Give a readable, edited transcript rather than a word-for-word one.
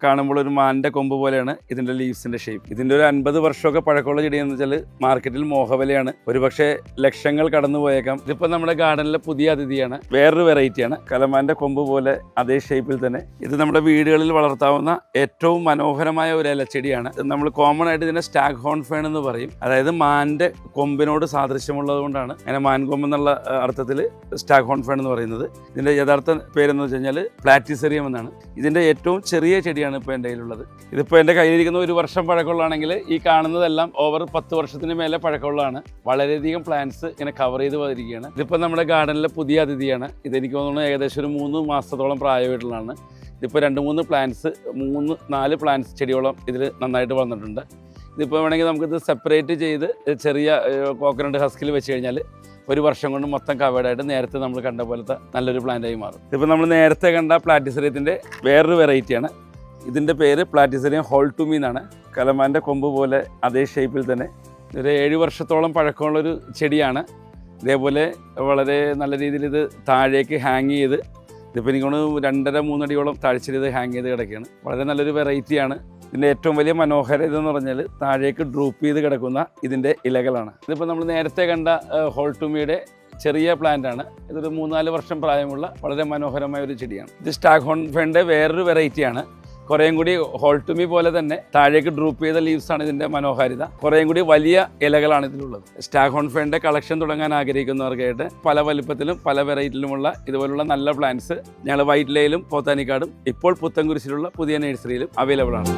കാണുമ്പോൾ ഒരു മാനിൻ്റെ കൊമ്പ് പോലെയാണ് ഇതിൻ്റെ ലീവ്സിൻ്റെ ഷേപ്പ്. ഇതിൻ്റെ ഒരു 50 വർഷമൊക്കെ പഴക്കമുള്ള ചെടിയെന്ന് വെച്ചാൽ മാർക്കറ്റിൽ മോഹവിലയാണ്. ഒരുപക്ഷെ ലക്ഷങ്ങൾ കടന്നു പോയേക്കാം. ഇതിപ്പോൾ നമ്മുടെ ഗാർഡനിലെ പുതിയ അതിഥിയാണ്. വേറൊരു വെറൈറ്റിയാണ്. കലമാൻ്റെ കൊമ്പ് പോലെ അതേ ഷേപ്പിൽ തന്നെ. ഇത് നമ്മുടെ വീടുകളിൽ വളർത്താവുന്ന ഏറ്റവും മനോഹരമായ ഒരു ഇലച്ചെടിയാണ്. നമ്മൾ കോമൺ ആയിട്ട് ഇതിനെ സ്റ്റാഗ് ഹോൺ ഫേൺ എന്ന് പറയും. അതായത് മാൻ്റെ കൊമ്പിനോട് സാദൃശ്യമുള്ളത് കൊണ്ടാണ് അങ്ങനെ മാൻകൊമ്പ് എന്നുള്ള അർത്ഥത്തിൽ സ്റ്റാഗ് ഹോൺ ഫേൺ എന്ന് പറയുന്നത്. ഇതിൻ്റെ യഥാർത്ഥ പേരെന്ന് വെച്ച് കഴിഞ്ഞാൽ പ്ലാറ്റിസെറിയം എന്നാണ്. ഇതിൻ്റെ ഏറ്റവും ചെറിയ ചെടിയാണ് ഇപ്പോൾ എൻ്റെ കയ്യിലുള്ളത്. ഇതിപ്പോൾ എൻ്റെ കയ്യിലിരിക്കുന്ന 1 വർഷം പഴക്കമുള്ളതാണെങ്കിൽ ഈ കാണുന്നതെല്ലാം ഓവർ 10 വർഷത്തിന് മേലെ പഴക്കമുള്ളതാണ്. വളരെയധികം പ്ലാന്റ്സ് ഇങ്ങനെ കവർ ചെയ്ത് വന്നിരിക്കുകയാണ്. ഇതിപ്പോൾ നമ്മുടെ ഗാർഡനിലെ പുതിയ അതിഥിയാണ്. ഇതെനിക്ക് തോന്നുന്നു ഏകദേശം ഒരു 3 മാസത്തോളം പ്രായമായിട്ടുള്ളതാണ്. ഇതിപ്പോൾ 2-3 പ്ലാന്റ്സ് 3-4 പ്ലാന്റ്സ് ചെടിയോളം ഇതിൽ നന്നായിട്ട് വന്നിട്ടുണ്ട്. ഇതിപ്പോൾ വേണമെങ്കിൽ നമുക്കിത് സെപ്പറേറ്റ് ചെയ്ത് ചെറിയ കോക്കനട്ട് ഹസ്കിൽ വെച്ച് കഴിഞ്ഞാൽ 1 വർഷം കൊണ്ട് മൊത്തം കവേർഡായിട്ട് നേരത്തെ നമ്മൾ കണ്ട പോലത്തെ നല്ലൊരു പ്ലാന്റായി മാറും. ഇതിപ്പോൾ നമ്മൾ നേരത്തെ കണ്ട പ്ലാറ്റിസെറിയത്തിൻ്റെ വേറൊരു വെറൈറ്റിയാണ്. ഇതിൻ്റെ പേര് പ്ലാറ്റിസെറിയം ഹോൾട്ടുമി എന്നാണ്. കലമാൻ്റെ കൊമ്പ് പോലെ അതേ ഷേപ്പിൽ തന്നെ ഒരു 7 വർഷത്തോളം പഴക്കമുള്ളൊരു ചെടിയാണ്. ഇതേപോലെ വളരെ നല്ല രീതിയിൽ ഇത് താഴേക്ക് ഹാങ് ചെയ്ത് ഇതിപ്പോൾ എനിക്കൊന്ന് 2.5-3 അടിയോളം താഴ്ചയിൽ ഇത് ഹാങ് ചെയ്ത് കിടക്കുകയാണ്. വളരെ നല്ലൊരു വെറൈറ്റിയാണ്. ഇതിൻ്റെ ഏറ്റവും വലിയ മനോഹരം ഇതെന്ന് പറഞ്ഞാൽ താഴേക്ക് ഡ്രൂപ്പ് ചെയ്ത് കിടക്കുന്ന ഇതിൻ്റെ ഇലകളാണ്. ഇതിപ്പോൾ നമ്മൾ നേരത്തെ കണ്ട ഹോൾട്ടുമിയുടെ ചെറിയ പ്ലാന്റ് ആണ്. ഇതൊരു 3-4 വർഷം പ്രായമുള്ള വളരെ മനോഹരമായ ഒരു ചെടിയാണ്. ഇത് സ്റ്റാഗ് ഹോൺ ഫേണിൻ്റെ വേറൊരു വെറൈറ്റിയാണ്. കുറേയും കൂടി ഹോൾട്ടുമി പോലെ തന്നെ താഴേക്ക് ഡ്രൂപ്പ് ചെയ്ത ലീവ്സാണ് ഇതിൻ്റെ മനോഹാരിത. കുറേയും കൂടി വലിയ ഇലകളാണ് ഇതിലുള്ളത്. സ്റ്റാഗ് ഹോൺ ഫേണിൻ്റെ കളക്ഷൻ തുടങ്ങാൻ ആഗ്രഹിക്കുന്നവർക്കായിട്ട് പല വലിപ്പത്തിലും പല വെറൈറ്റിയിലുമുള്ള ഇതുപോലുള്ള നല്ല പ്ലാന്റ്സ് ഞങ്ങൾ വൈറ്റ് ലേയിലും പോത്താനിക്കാടും ഇപ്പോൾ പുത്തൻകുരിശിലുള്ള പുതിയ നഴ്സറിയിലും അവൈലബിൾ ആണ്.